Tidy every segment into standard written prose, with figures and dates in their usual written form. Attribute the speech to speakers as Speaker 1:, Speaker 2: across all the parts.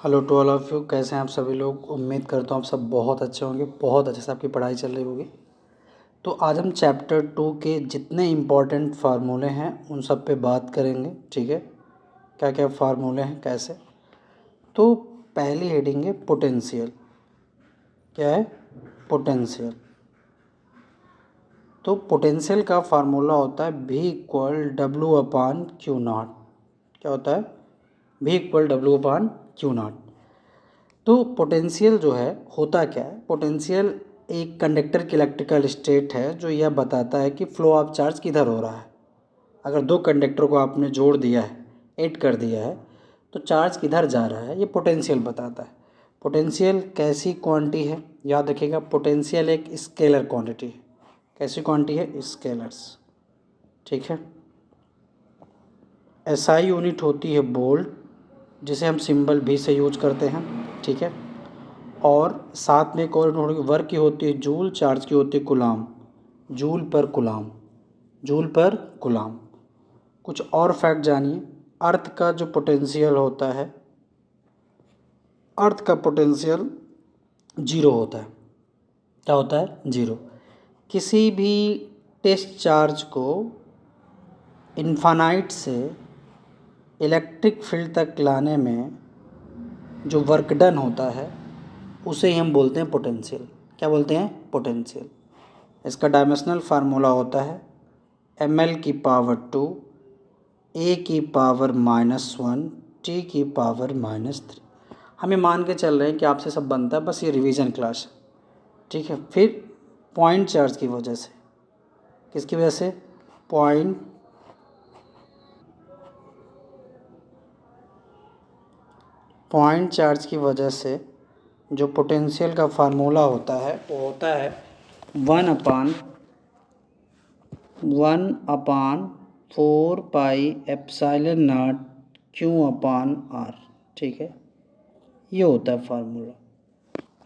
Speaker 1: Hello to all of you. कैसे हैं आप सभी लोग? उम्मीद करता हूँ आप सब बहुत अच्छे होंगे, बहुत अच्छे से आपकी पढ़ाई चल रही होगी। तो आज हम चैप्टर 2 के जितने इम्पोर्टेंट फार्मूले हैं उन सब पे बात करेंगे। ठीक है, क्या क्या फार्मूले हैं कैसे। तो पहली हेडिंग है पोटेंशियल। क्या है? पोटेंशियल। तो पोटेंशियल का फार्मूला होता है V=W/Q0। क्या होता है? V=W/Q0। तो पोटेंशियल जो है होता क्या है? पोटेंशियल एक कंडक्टर की इलेक्ट्रिकल स्टेट है जो यह बताता है कि फ्लो ऑफ चार्ज किधर हो रहा है। अगर दो कंडक्टर को आपने जोड़ दिया है, ऐड कर दिया है, तो चार्ज किधर जा रहा है ये पोटेंशियल बताता है। पोटेंशियल कैसी क्वांटिटी है? याद रखिएगा, पोटेंशियल एक स्केलर क्वांटिटी है। कैसी क्वांटिटी है? स्केलर्स। ठीक है। एसआई यूनिट होती है वोल्ट, जिसे हम सिंबल भी से यूज करते हैं। ठीक है। और साथ में एक और वर्क की होती है जूल, चार्ज की होती है कूलाम। जूल पर कूलाम, जूल पर कूलाम। कुछ और फैक्ट जानिए। अर्थ का जो पोटेंशियल होता है, अर्थ का पोटेंशियल जीरो होता है। क्या होता है? जीरो। किसी भी टेस्ट चार्ज को इन्फानाइट से इलेक्ट्रिक फील्ड तक लाने में जो वर्क डन होता है उसे ही हम बोलते हैं पोटेंशियल। क्या बोलते हैं? पोटेंशियल। इसका डायमेंशनल फार्मूला होता है ml⁻², a⁻⁻1, t⁻⁻3। हम ये मान के चल रहे हैं कि आपसे सब बनता है, बस ये रिवीजन क्लास है। ठीक है। फिर पॉइंट चार्ज की वजह से, किसकी वजह से? पॉइंट चार्ज की वजह से जो पोटेंशियल का फार्मूला होता है वो होता है 1/4πε0 Q/R। ठीक है, ये होता है formula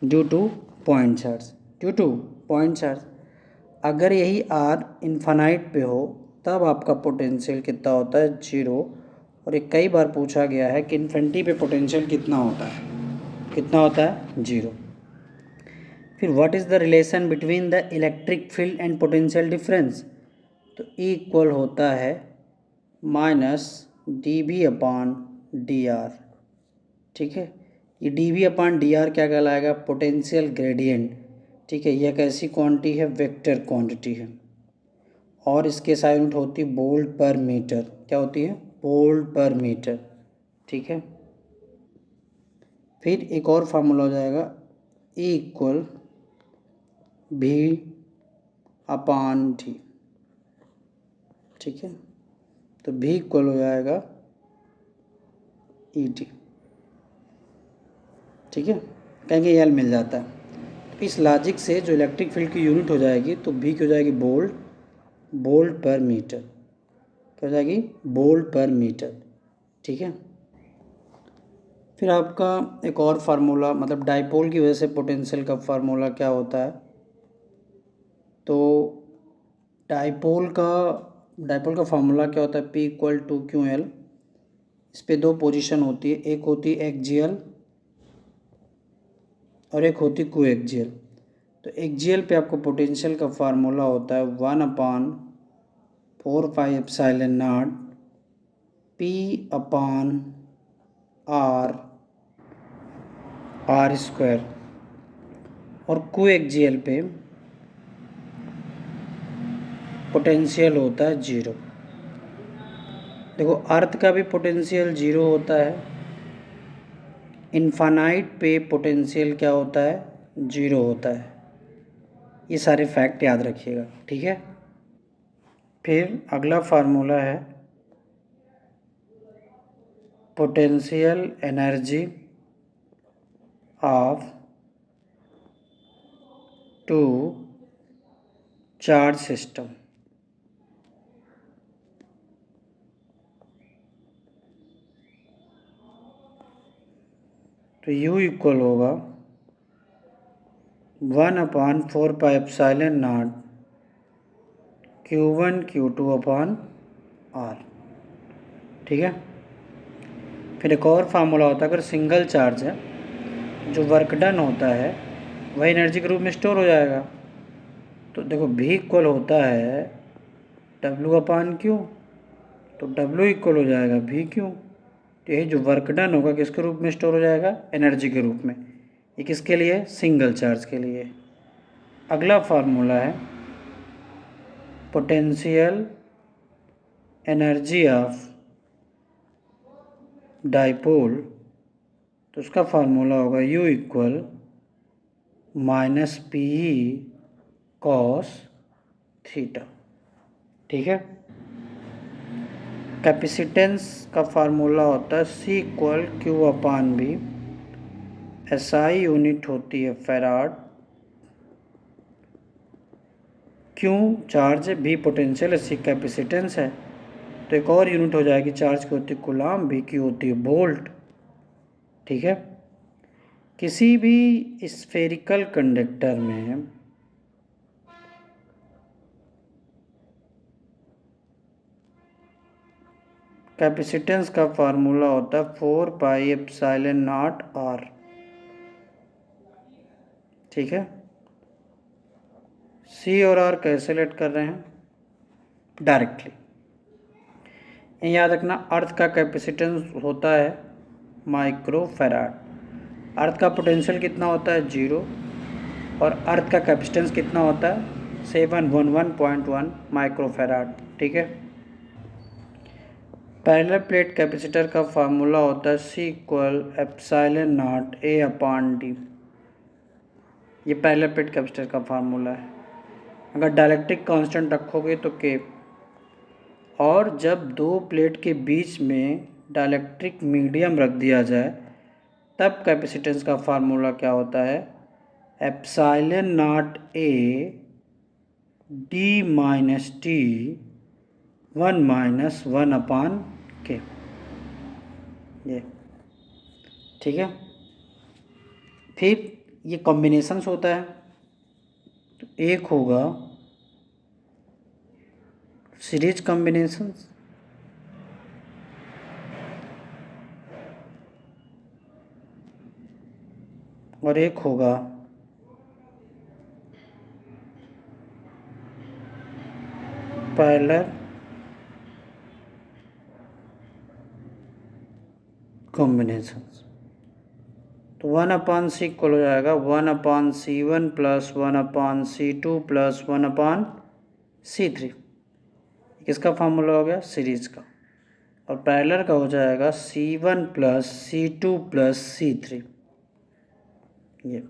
Speaker 1: due two point charge. Due two point charge अगर यही R इन्फानाइट पे हो तब आपका पोटेंशियल कितना होता है? जीरो। और ये कई बार पूछा गया है कि इन्फिनिटी पे पोटेंशियल कितना होता है? कितना होता है? जीरो। फिर what is the relation between the electric field and potential difference? तो E इक्वल होता है -dV/dr। ठीक है, ये dV/dr क्या कहलाएगा? Potential gradient. ठीक है, यह कैसी क्वांटिटी है? वेक्टर क्वांटिटी है। और इसके साथ यूनिट होती है वोल्ट पर मीटर। क्या होती है? Volt per metre. ठीक है। फिर एक और फार्मूला हो जाएगा E = V/d। ठीक है, तो V इक्वल हो जाएगा ET। ठीक है, कहेंगे एल मिल जाता है। तो इस लॉजिक से जो इलेक्ट्रिक फील्ड की यूनिट हो जाएगी तो V की हो जाएगी वोल्ट, वोल्ट पर मीटर। क्या हो जाएगी? Volt per metre. ठीक है। फिर आपका एक और फार्मूला, मतलब डाइपोल की वजह से पोटेंशियल का फार्मूला क्या होता है? तो डाइपोल का फार्मूला क्या होता है? P = QL। इस पे दो पोजीशन होती है, एक होती है एक्जियल और एक होती है कोएक्जियल। तो एक्जियल पे आपको पोटेंशियल का फार्मूला होता है 1/4πε0 P/r²। और कोएक्जियल पे पोटेंशियल होता है जीरो। देखो, अर्थ का भी पोटेंशियल जीरो होता है, इन्फानाइट पे पोटेंशियल क्या होता है? जीरो होता है। ये सारे फैक्ट याद रखिएगा। ठीक है। फिर अगला फार्मूला है potential energy of two charge system. तो U इक्वल होगा 1/4πε0 Q1 Q2/R। ठीक है। फिर एक और फार्मूला होता है, अगर सिंगल चार्ज है जो वर्क डन होता है वह एनर्जी के रूप में स्टोर हो जाएगा। तो देखो भी इक्वल होता है W/Q, तो W इक्वल हो जाएगा VQ। तो यही जो वर्क डन होगा किसके रूप में स्टोर हो जाएगा, एनर्जी के रूप में। ये किसके लिए, सिंगल चार्ज के लिए। अगला फार्मूला है पोटेंशियल एनर्जी ऑफ डाइपोल, तो उसका फार्मूला होगा U equal -PE cos theta. ठीक है। कैपेसिटेंस का फार्मूला होता है C equal Q/V। SI unit होती है फैराड, Q चार्ज है, V पोटेंशियल है, C कैपेसिटेंस है। तो एक और यूनिट हो जाएगी चार्ज की होती है कूलाम, V की होती है वोल्ट। ठीक है। किसी भी स्फेरिकल कंडक्टर में कैपेसिटेंस का फार्मूला होता है 4πε0R। ठीक है। C और R कैसे लेट कर रहे हैं, डायरेक्टली। याद रखना, अर्थ का कैपेसिटेंस होता है माइक्रो फैराड, अर्थ का पोटेंशियल कितना होता है 0, और अर्थ का कैपेसिटेंस कितना होता है 711.1 माइक्रो फैराड। ठीक है। पैरेलल प्लेट कैपेसिटर का फार्मूला होता है C इक्वल ε0A/D। ये पैरेलल प्लेट कैपेसिटर का फार्मूला है। अगर डाइलेक्ट्रिक कांस्टेंट रखोगे तो K, और जब दो प्लेट के बीच में डाइलेक्ट्रिक मीडियम रख दिया जाए तब कैपेसिटेंस का फार्मूला क्या होता है, ε0A/D-T 1-1/K। ये ठीक है। फिर ये कॉम्बिनेशंस होता है, तो एक होगा सीरीज कॉम्बिनेशंस, और एक होगा पैरेलल कॉम्बिनेशंस। तो 1/C इक्वल हो जाएगा 1/C1 + 1/C2 + 1/C3। किसका फार्मूला हो गया, सीरीज का। और पैरेलल का हो जाएगा C1 + C2 + C3। ये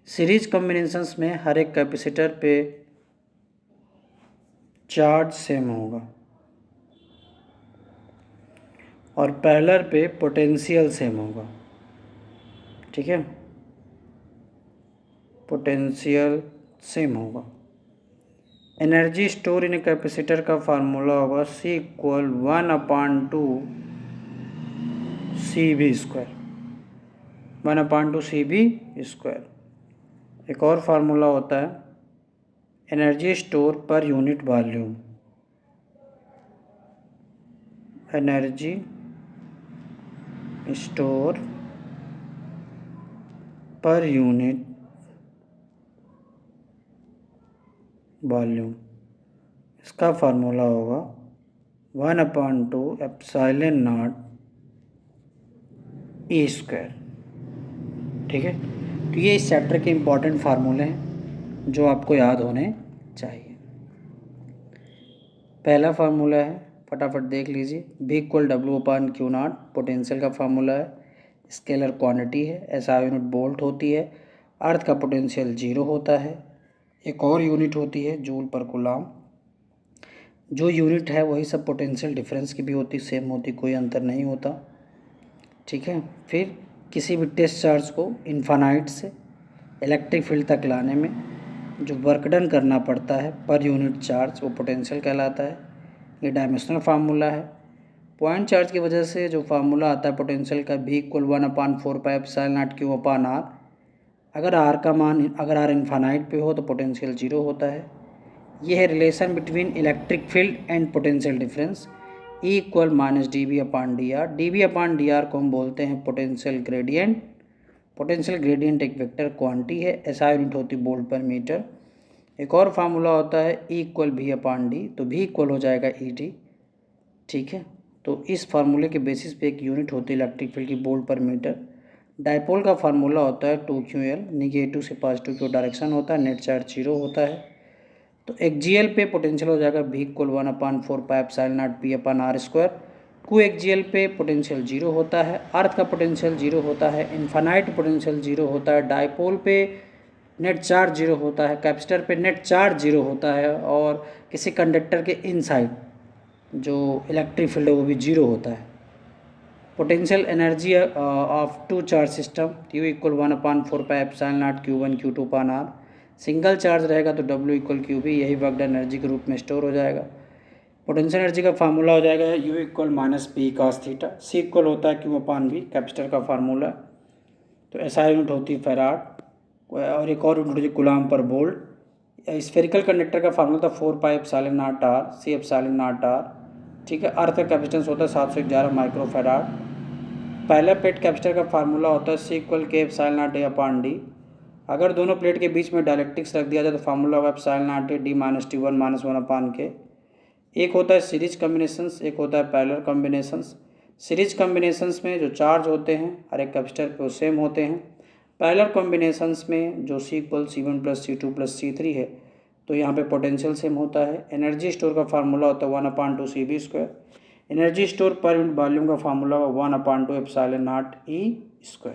Speaker 1: सीरीज कॉम्बिनेशंस में हर एक कैपेसिटर पे चार्ज सेम होगा और पैरेलल पे पोटेंशियल सेम होगा। ठीक है, पोटेंशियल सेम होगा। एनर्जी स्टोर इन कैपेसिटर का फार्मूला होगा C इक्वल 1/2CV², 1/2CV²। एक और फार्मूला होता है energy store per unit volume, energy store per unit volume. इसका फार्मूला होगा 1/2ε0E²। ठीक है। तो ये इस चैप्टर के इम्पॉर्टेंट फार्मूले हैं जो आपको याद होने चाहिए। पहला फार्मूला है, फटाफट देख लीजिए, V इक्वल W/Q0 पोटेंशियल का फार्मूला है, स्केलर क्वांटिटी है, SI यूनिट वोल्ट होती है, अर्थ का पोटेंशियल 0 होता है। एक और यूनिट होती है जूल पर कूलाम, जो यूनिट है वही सब पोटेंशियल डिफरेंस की भी होती, सेम होती, कोई अंतर नहीं होता। ठीक है। फिर किसी भी टेस्ट चार्ज को इन्फानाइट से इलेक्ट्रिक फील्ड तक लाने में जो वर्क डन करना पड़ता है पर यूनिट चार्ज, वो पोटेंशियल कहलाता है। ये डायमेंशनल फार्मूला है। पॉइंट चार्ज की वजह से जो फार्मूला आता है पोटेंशियल का V इक्वल 1/4πε0Q/R। अगर R इन्फानाइट पे हो तो पोटेंशियल 0 होता है। ये है relation between electric field and potential difference. E equal minus d V upon d r. D V upon d r को हम बोलते हैं पोटेंशियल ग्रेडियंट। पोटेंशियल ग्रेडियंट एक वेक्टर क्वांटिटी है, एसआई यूनिट होती वोल्ट पर मीटर। एक और formula होता है ई इक्वल भी अपान डी, तो भी इक्वल हो जाएगा ई डी। ठीक है, तो इस फार्मूले के बेसिस पे एक यूनिट होती है इलेक्ट्रिक फील्ड की वोल्ट पर मीटर। डायपोल का फार्मूला होता है 2QL, निगेटिव से पॉजिटिव की डायरेक्शन होता है, नेट चार्ज 0 होता है। तो एक GL पे पोटेंशियल हो जाएगा भी इक्वल 1/4πε0 π टू एक GL पे पोटेंशियल 0 होता है, अर्थ का पोटेंशियल 0 होता है, इन्फानाइट पोटेंशियल 0 होता है, डायपोल पे नेट चार्ज 0 होता है, कैपेसिटर पे नेट चार्ज 0 होता है, और किसी कंडक्टर के इनसाइड जो इलेक्ट्रिक फील्ड है वो भी 0 होता है। Potential energy of two charge system Q equal 1/4πε0 Q1 Q2 upon R। Single charge रहेगा तो W इक्वल QB, यही वर्क एनर्जी के रूप में स्टोर हो जाएगा। पोटेंशियल एनर्जी का फार्मूला हो जाएगा U equal minus P cos theta. C equal होता है Q अपान V, कैपेसिटर का फार्मूला। तो SI यूनिट होती है फैराड, और एक और यूनिट होती है coulomb per volt. Spherical conductor का फार्मूला था 4πε0 R, C ε0 R। ठीक है, अर्थ का कैपेसिटेंस होता है 711 माइक्रोफैराड। पहला प्लेट कैपेसिटर का फार्मूला होता है C इक्वल के ε0 A अपान डी। अगर दोनों प्लेट के बीच में डायलेक्ट्रिक्स रख दिया जाए तो फार्मूला होगा ε0 A D minus T1 minus 1 अपान के। एक होता है सीरीज कॉम्बिनेशंस, एक होता है पैरेलल कॉम्बिनेशंस। सीरीज कॉम्बिनेशंस में जो चार्ज होते हैं हर एक कैपेसिटर पे वो सेम होते हैं। पैरेलल कॉम्बिनेशंस में जो C equal C1 plus C2 plus C3 है, तो यहाँ पे पोटेंशियल सेम होता है। एनर्जी स्टोर का फार्मूला होता है 1/2 CV²। Energy store per unit volume का फार्मूला 1/2 ε0 E²।